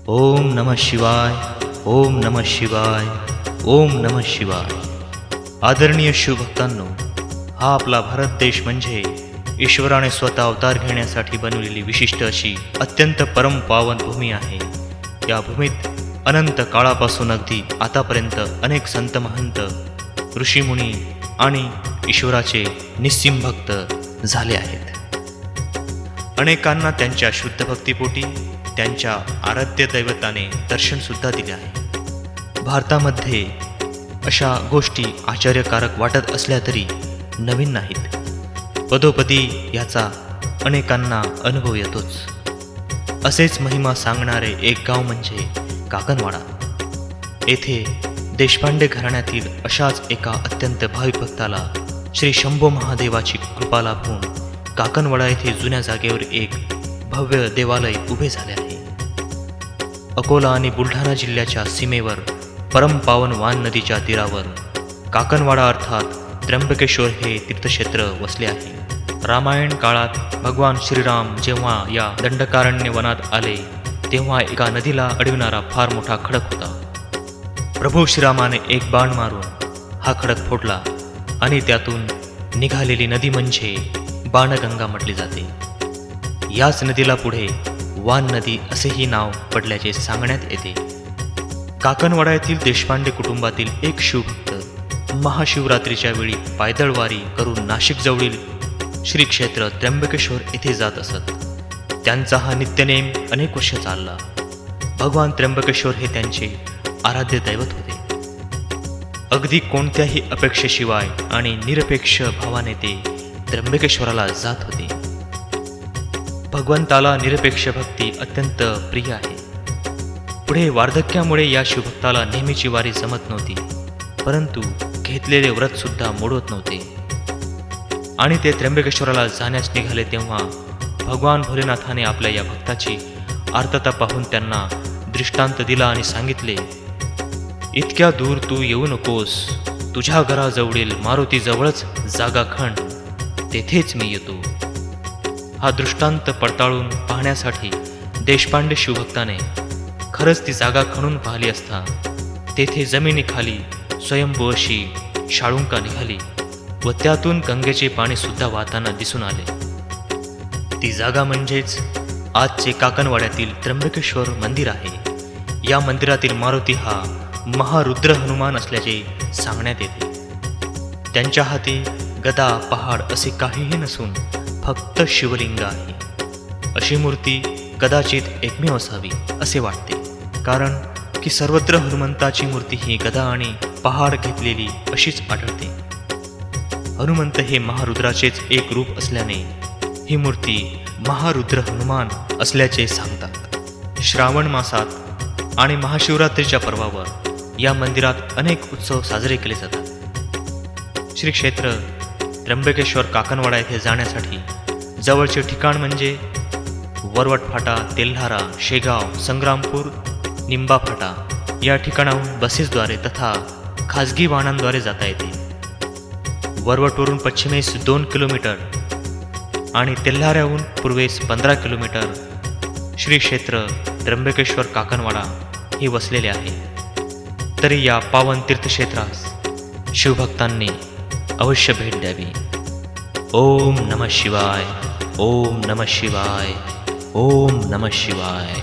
ओम नमः शिवाय, ओम नमः शिवाय, ओम नमः शिवाय। आदरणीय शिवभक्तांनो, हा आपला भारत देश म्हणजे ईश्वराने स्वतः अवतार घेण्यासाठी बनवलेली विशिष्ट अशी अत्यंत परम पावन भूमी आहे। या भूमीत अनंत काळापासून अगदी आतापर्यंत अनेक संत महंत, ऋषीमुनी आणि ईश्वराचे निस्सीम भक्त झाले आहेत। अनेकांना त्यांच्या शुद्ध भक्तिपोटी त्यांच्या आराध्य दैवताने दर्शन सुद्धा दिले आहे। भारतामध्ये अशा गोष्टी आश्चर्यकारक वाटत असल्या तरी नवीन नाहीत। पदोपदी याचा अनेकांना अनुभव येतोच। असेच महिमा सांगणारे एक गाव म्हणजे काकणवाडा। येथे देशपांडे घराण्यातील अशाच एका अत्यंत भाविक भक्ताला श्री शंभो महादेवाची कृपा लाभून काकणवाडा येथे जुन्या जागेवर एक भव्य देवालय उभे झाले आहे। अकोला आणि बुलढाणा जिल्ह्याच्या सीमेवर परमपावन वान नदीच्या तीरावर काकणवाडा अर्थात त्र्यंबकेश्वर हे तीर्थक्षेत्र वसले आहे। रामायण काळात भगवान श्रीराम जेव्हा या दंडकारण्य वनात आले तेव्हा एका नदीला अडविणारा फार मोठा खडक होता। प्रभू श्रीरामाने एक बाण मारून हा खडक फोडला आणि त्यातून निघालेली नदी म्हणजे बाणगंगा म्हटली जाते। याच नदीला पुढे वान नदी असेही नाव पडल्याचे सांगण्यात येते। काकणवाडा येथील देशपांडे कुटुंबातील एक शिवभक्त महाशिवरात्रीच्या वेळी पायदळवारी करून नाशिक जवळील श्री क्षेत्र त्र्यंबकेश्वर येथे जात असत। त्यांचा हा नित्यनेम अनेक वर्ष चालला। भगवान त्र्यंबकेश्वर हे त्यांचे आराध्य दैवत होते। अगदी कोणत्याही अपेक्षेशिवाय आणि निरपेक्ष भावाने ते त्र्यंबकेश्वराला जात होते। भगवंताला निरपेक्ष भक्ती अत्यंत प्रिय आहे। पुढे वार्धक्यामुळे या शिवभक्ताला नेहमीची वारी जमत नव्हती, परंतु घेतलेले व्रत सुद्धा मोडत नव्हते आणि ते त्र्यंबकेश्वराला जाण्यास निघाले तेव्हा भगवान भोलेनाथाने आपल्या या भक्ताची आर्तता पाहून त्यांना दृष्टांत दिला आणि सांगितले, इतक्या दूर तू येऊ नकोस, तुझ्या घराजवळील मारुती जवळच जागा खण, तेथेच मी येतो। हा दृष्टांत पडताळून पाहण्यासाठी देशपांडे शिवभक्ताने खरंच ती जागा खणून पाहिली असता तेथे जमिनीखाली स्वयंभू अशी शाळुंका निघाली व त्यातून गंगेचे पाणी सुद्धा वाहताना दिसून आले। ती जागा म्हणजेच आजचे काकणवाड्यातील त्र्यंबकेश्वर मंदिर आहे। या मंदिरातील मारुती हा महारुद्र हनुमान असल्याचे सांगण्यात येते। त्यांच्या हाती गदा पहाड असे काहीही नसून फक्त शिवलिंग आहे। अशी मूर्ती कदाचित एकमेव असावी असे वाटते, कारण की सर्वत्र हनुमंताची मूर्ती ही गदा आणि पहाड घेतलेली अशीच आढळते। हनुमंत हे महारुद्राचेच एक रूप असल्याने ही मूर्ती महारुद्र हनुमान असल्याचे सांगतात। श्रावण मासात आणि महाशिवरात्रीच्या पर्वावर या मंदिरात अनेक उत्सव साजरे केले जातात। श्री क्षेत्र त्र्यंबकेश्वर काकणवाडा येथे जाण्यासाठी जवळचे ठिकाण म्हणजे वरवट फाटा, तेल्हारा, शेगाव, संग्रामपूर, निंबा फाटा या ठिकाणाहून बसेसद्वारे तथा खाजगी वाहनांद्वारे जाता येते। वरवटवरून पश्चिमेस 2 किलोमीटर आणि तेल्हाऱ्याहून पूर्वेस 15 किलोमीटर श्री क्षेत्र त्र्यंबकेश्वर काकणवाडा हे वसलेले आहे। तरी या पावन तीर्थक्षेत्रास शिवभक्तांनी अवश्य भेट द्यावी। ओम नमः शिवाय, ओम नमः शिवाय, ओम नमः शिवाय।